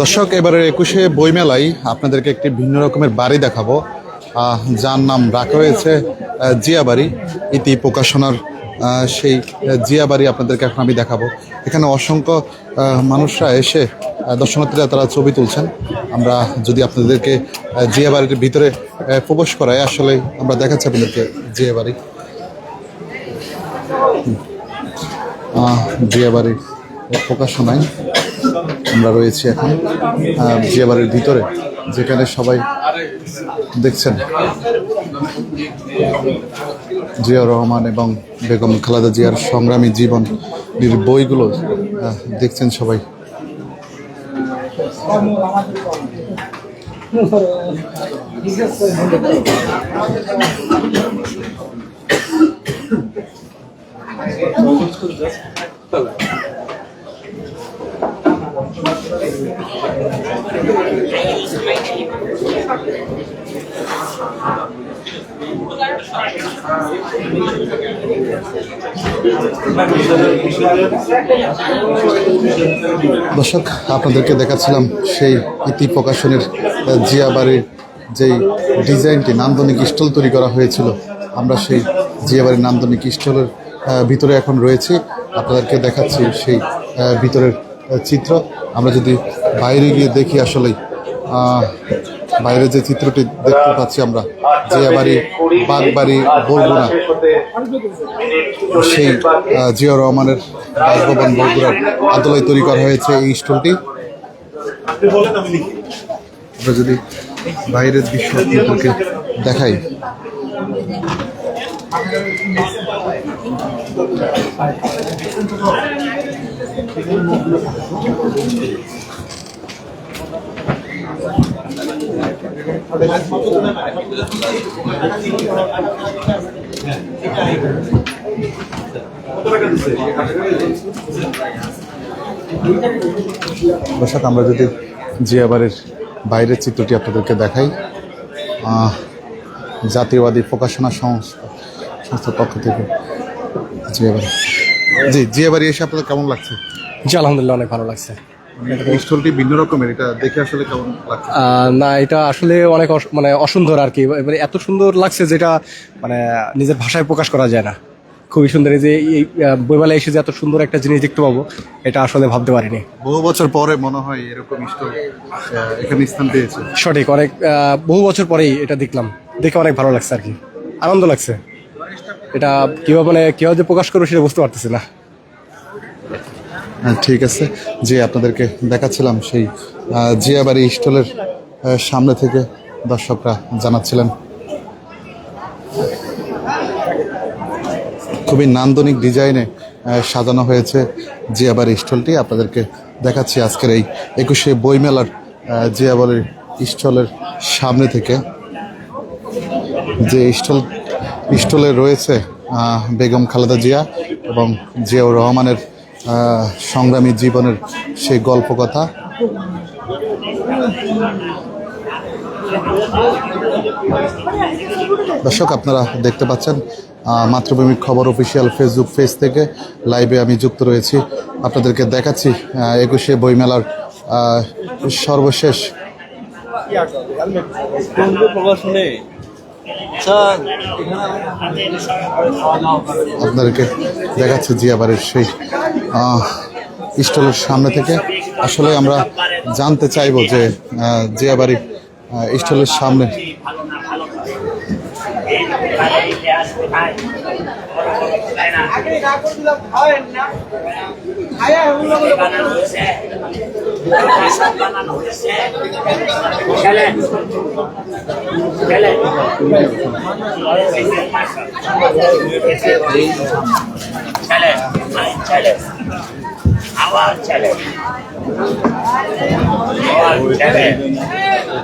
দর্শক, এবারের ২১শে বইমেলায় আপনাদেরকে একটি ভিন্ন রকমের বাড়ি দেখাবো, যার নাম রাখা হয়েছে জিয়া বাড়ি। ইতি প্রকাশনার সেই জিয়া বাড়ি আপনাদেরকে এখন আমি দেখাবো। এখানে অসংখ্য মানুষরা এসে, দর্শনার্থীরা তারা ছবি তুলছেন। আমরা যদি আপনাদেরকে জিয়া বাড়ির ভিতরে প্রবেশ করাই, আসলে আমরা দেখাচ্ছি আপনাদেরকে জিয়া বাড়ি। জিয়া বাড়ির প্রকাশনায় আমরা রয়েছি এখন জিয়া বাড়ির ভিতরে, যেখানে সবাই দেখছেন জিয়া রহমান এবং বেগম খালেদা জিয়ার সংগ্রামী জীবন বইগুলো দেখছেন সবাই। দর্শক, আপনাদেরকে দেখাচ্ছিলাম সেই ইতি প্রকাশনের জিয়া বাড়ির যেই ডিজাইনটি নান্দনিক স্টল তৈরি করা হয়েছিল। আমরা সেই জিয়া বাড়ির নান্দনিক স্টলের ভিতরে এখন রয়েছি, আপনাদেরকে দেখাচ্ছি সেই ভিতরের চিত্র। আমরা যদি বাইরে গিয়ে দেখি, আসলেই বাইরে যে চিত্রটি দেখতে পাচ্ছি আমরা, জিয়া বাড়ি, বাগবাড়ি, বরগুনা, সেই জিয়া রহমানের বাসভবন বরগুনার আদলায় তৈরি করা হয়েছে এই স্টলটি। আমরা যদি বাইরের দৃশ্য আপনাদেরকে দেখাই, দর্শক, আমরা যদি জিয়া বাড়ির বাইরের চিত্রটি আপনাদেরকে দেখাই, জাতীয়বাদী প্রকাশনা সংস্থার পক্ষ থেকে জিয়া বাড়ি। জি, জিয়া বাড়ি এসে আপনাদের কেমন লাগছে? জি, আলহামদুলিল্লাহ, অনেক ভালো লাগছে। স্টলটি ভিন্ন রকমের, এটা দেখে আসলে কেমন লাগছে? না, এটা আসলে অনেক মানে অসুন্দর আর কি। এবারে এত সুন্দর লাগছে যেটা মানে নিজের ভাষায় প্রকাশ করা যায় না। খুবই সুন্দর। এই যে এই বইমেলায় এসে যে এত সুন্দর একটা জিনিস দেখতে পাবো, এটা আসলে ভাবতে পারিনি। বহু বছর পরে মনে হয় এরকম স্টল এখানে স্থান পেয়েছে। সঠিক, অনেক বহু বছর পরেই এটা দেখলাম, দেখে অনেক ভালো লাগছে আর কি, আনন্দ লাগছে। এটা কিভাবে যে প্রকাশ করবো সেটা বুঝতে পারতেছি না। হ্যাঁ, ঠিক আছে। যে আপনাদেরকে দেখাচ্ছিলাম সেই জিয়া বাড়ি স্টলের সামনে থেকে দর্শকরা জানাচ্ছিলেন। খুবই নান্দনিক ডিজাইনে সাজানো হয়েছে জিয়া বাড়ি স্টলটি। আপনাদেরকে দেখাচ্ছি আজকের এই ২১শে বইমেলার জিয়া বাড়ির স্টলের সামনে থেকে। যে স্টলে রয়েছে বেগম খালেদা জিয়া এবং জিয়াউর রহমানের সংগ্রামী জীবনের সেই গল্পকথা। দর্শক, আপনারা দেখতে পাচ্ছেন মাতৃভূমি খবর অফিসিয়াল ফেসবুক পেজ থেকে লাইভে আমি যুক্ত রয়েছি। আপনাদেরকে দেখাচ্ছি ২১শে বইমেলার সর্বশেষ আপনাদেরকে দেখাচ্ছি জিয়া বাড়ির সেই স্টলের সামনে থেকে। আসলে আমরা জানতে চাইব যে জিয়া বাড়ির স্টলের সামনে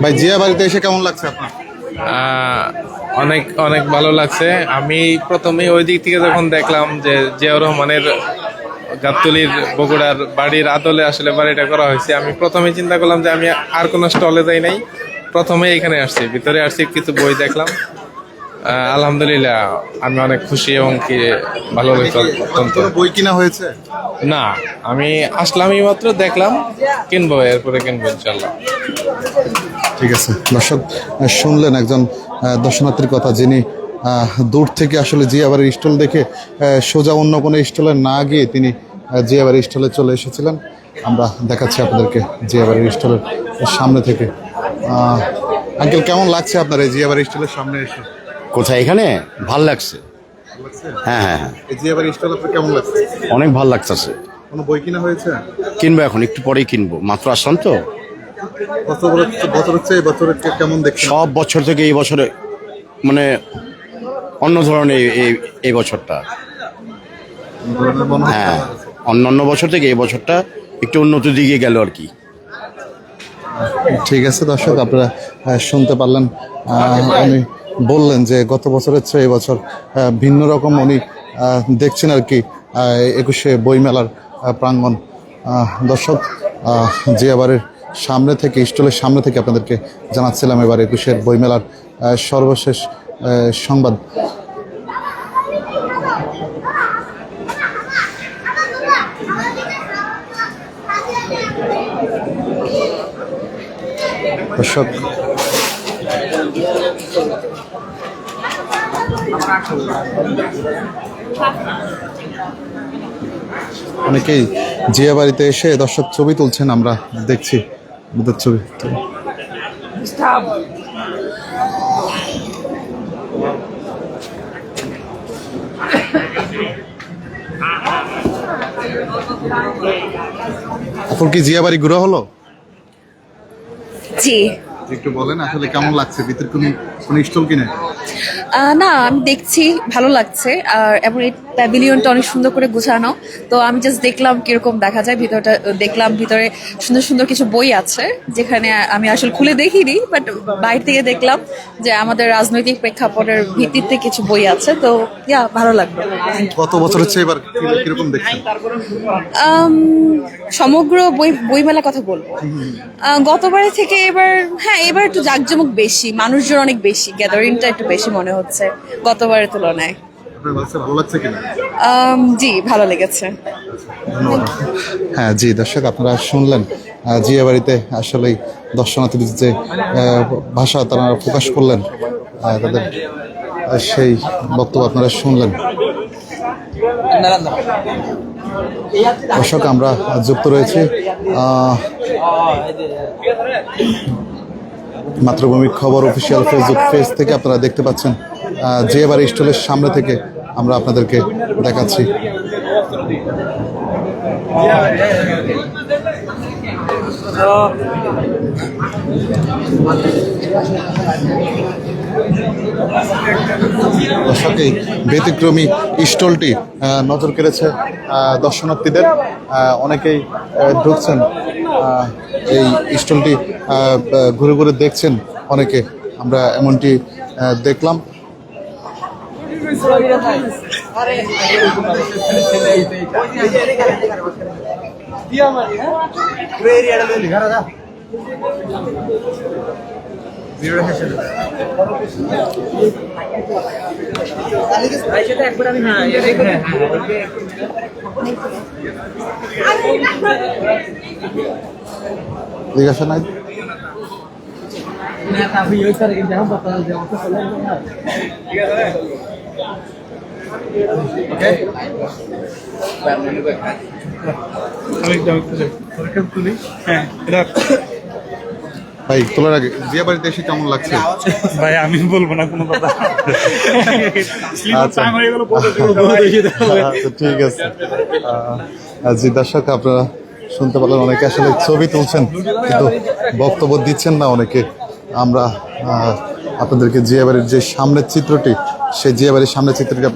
ভাই, জিয়া বাড়িতে এসে কেমন লাগছে আপনার? অনেক অনেক ভালো লাগছে। আমি প্রথমে ওই দিক থেকে যখন দেখলাম যে জিয়াউর রহমানের গাবতলীর বগুড়ার বাড়ির আদলে আসলে বাড়িটা করা হয়েছে, আমি প্রথমে চিন্তা করলাম যে আমি আর কোনো স্টলে যাই নাই, প্রথমে এখানে আসছি, ভিতরে আসছি, কিছু বই দেখলাম, আলহামদুলিল্লাহ আমি অনেক খুশি এবং কি ভালো লাগছে অত্যন্ত। কোনো বই কিনা হয়েছে? না, আমি আসলামই মাত্র, দেখলাম, কিনবো, এরপরে কিনবো ইনশাল্লাহ। ঠিক আছে দর্শক, শুনলেন একজন দর্শনার্থীর কথা, যিনি দূর থেকে আসলে জিয়াবাড়ির স্টল দেখে সোজা অন্য কোনো স্টলে না গিয়ে তিনি জিয়াবাড়ির স্টলে চলে এসেছিলেন। আমরা দেখাচ্ছি আপনাদেরকে জিয়াবাড়ির স্টলের সামনে থেকে। আঙ্কেল, কেমন লাগছে আপনার এই জিয়াবাড়ির স্টলের সামনে এসে? কোথায়? এখানে ভাল লাগছে। হ্যাঁ হ্যাঁ হ্যাঁ, এই জিয়াবাড়ির স্টল আপনার কেমন লাগছে? অনেক ভাল লাগতেছে। কোনো বই কিনা হয়েছে? কিনবো, এখন একটু পরেই কিনবো, মাত্র আসলাম তো। বছর হচ্ছে, এই বছর কেমন দেখছেন? সব বছর থেকে এই বছরে মানে অন্য ধরনের এই বছরটা। হ্যাঁ, অন্যান্য বছর থেকে এই বছরটা একটু উন্নত দিকে গেল আর কি। ঠিক আছে দর্শক, আপনারা শুনতে পারলেন, উনি বললেন যে গত বছরের চেয়ে এবছর ভিন্ন রকম উনি দেখছেন আর কি 21শে বইমেলার প্রাঙ্গণ। দর্শক, জিয়াবাড়ির সামনে থেকে, স্টলের সামনে থেকে আপনাদেরকে জানাচ্ছিলাম এবার 21শের বইমেলার সর্বশেষ সংবাদ। দর্শক, অনেকেই জিয়াবাড়িতে এসে দর্শক ছবি তুলছেন, আমরা দেখছি ওদের ছবি। এখন কি জিয়াবাড়ি ঘোরা হলো? জি। একটু বলেন আসলে কেমন লাগছে, ভিতরে কোন স্টল কিনে? না, আমি দেখছি ভালো লাগছে, আর এবং এই প্যাভিলিয়নটা অনেক সুন্দর করে গোছানো। তো আমি জাস্ট দেখলাম কিরকম দেখা যায় ভিতরটা, দেখলাম ভিতরে সুন্দর সুন্দর কিছু বই আছে, যেখানে আমি আসলে খুলে দেখিনি, বাট বাইরে থেকে দেখলাম যে আমাদের রাজনৈতিক প্রেক্ষাপটের ভিত্তিতে কিছু বই আছে। তো ভালো লাগলো। গত বছরের চেয়ে এবার কিরকম দেখছেন? সমগ্র বইমেলা কথা বলবো, গতবারের থেকে এবার একটু জাঁকজমক বেশি, মানুষজন অনেক বেশি, গ্যাদারিংটা একটু বেশি মনে হচ্ছে গতবারের তুলনায়। ভালো লাগছে কিনা? জি, ভালো লেগেছে। ধন্যবাদ। হ্যাঁ জি দর্শক, আপনারা শুনলেন জিয়াবাড়িতে আসলেই দর্শনার্থীদের যে ভাষা তারা প্রকাশ করলেন, তাদের সেই বক্তব্য আপনারা শুনলেন। দর্শক, আমরা যুক্ত রয়েছি মাতৃভূমির খবর অফিসিয়াল ফেসবুক পেজ থেকে। আপনারা দেখতে পাচ্ছেন জিয়াবাড়ি স্টলের সামনে থেকে আমরা আপনাদেরকে দেখাচ্ছি। দর্শক, এই ব্যতিক্রমী স্টলটি নজর কেড়েছে দর্শনার্থীদের। অনেকেই ঢুকছেন, এই স্টলটি ঘুরে ঘুরে দেখছেন অনেকে, আমরা এমনটি দেখলাম। জিজ্ঞাসা নাই ভাই, তোলার আগে জিয়াবাড়িতে এসে কেমন লাগছে? ভাই আমি বলবো না কোনো কথা। আচ্ছা, ঠিক আছে। জি দর্শক, আপনারা শুনতে পারলেন, অনেকে আসলে ছবি তুলছেন কিন্তু বক্তব্য দিচ্ছেন না অনেকে। আমরা আপনাদেরকে জিয়াবাড়ির যে সামনের চিত্রটি, সেই জিয়াবাড়ির সামনের চিত্রটি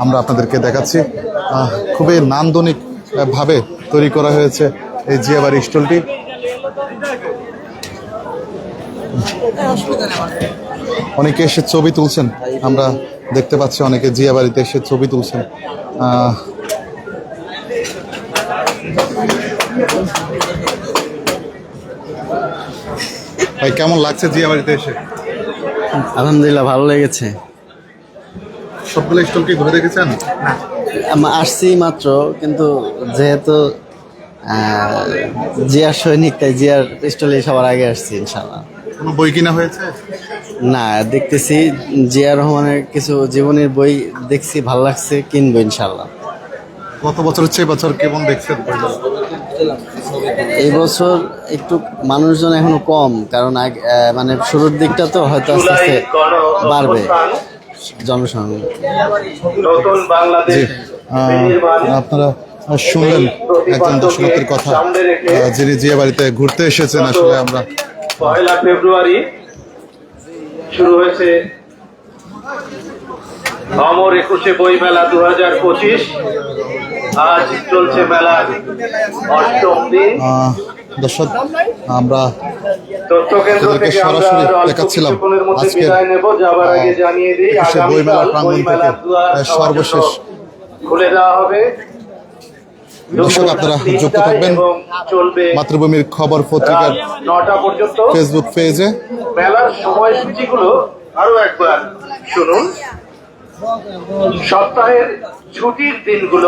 আমরা আপনাদেরকে দেখাচ্ছি। খুবই নান্দনিক ভাবে তৈরি করা হয়েছে এই জিয়াবাড়ি স্টলটি। অনেকে এসে ছবি তুলছেন, আমরা দেখতে পাচ্ছি অনেকে জিয়াবাড়িতে এসে ছবি তুলছেন। ভাই, কেমন লাগছে জিয়াবাড়িতে এসে? আলহামদুলিল্লাহ, ভালো লেগেছে। সবগুলো স্টল কি ঘুরে দেখেছেন? আসছি মাত্র, কিন্তু যেহেতু জিয়ার সৈনিক তাই জিয়ার স্টলে সবার আগে আসছি ইনশাল্লাহ। কোনো বই কিনা হয়েছে? না, দেখতেছি জিয়া রহমানের কিছু জীবনের বই দেখছি, ভালো লাগছে, কিনবো ইনশাল্লাহ। গত বছরের চেয়ে বছর কেমন দেখছেন বইটা? এই বছর একটু মানুষজন এখনো কম, কারণ মানে শুরুর দিকটা তো হয়তো আস্তে আস্তে বাড়বে জনসংখ্যা। জি, আপনারা শুনলেন একজন দর্শনার্থীর কথা, যিনি জিয়া বাড়িতে ঘুরতে এসেছেন। আসলে আমরা 1 ফেব্রুয়ারি শুরু হয়েছে অমর 21 বই মেলা 2025। আজ চলছে মেলার 8ম দিন। দর্শক, আমরা তথ্যকেন্দ্র তাদেরকে থেকে আমরা সরাসরি আরো অল্প দেখাচ্ছিলাম কিছুক্ষণের মধ্যে আজকের বিদায় নেব। যাবার আগে জানিয়ে দিই, 21শে বই মেলার প্রাঙ্গণ থেকে সর্বশেষ খুলে দেওয়া হবে। দর্শক, আপনারা যুক্ত থাকবেন এবং চলবে মাতৃভূমির খবর পত্রিকার 9টা পর্যন্ত। ফেসবুক পেজে। মেলার সময়সূচিগুলো আরো একবার শুনুন। সপ্তাহের ছুটির দিনগুলো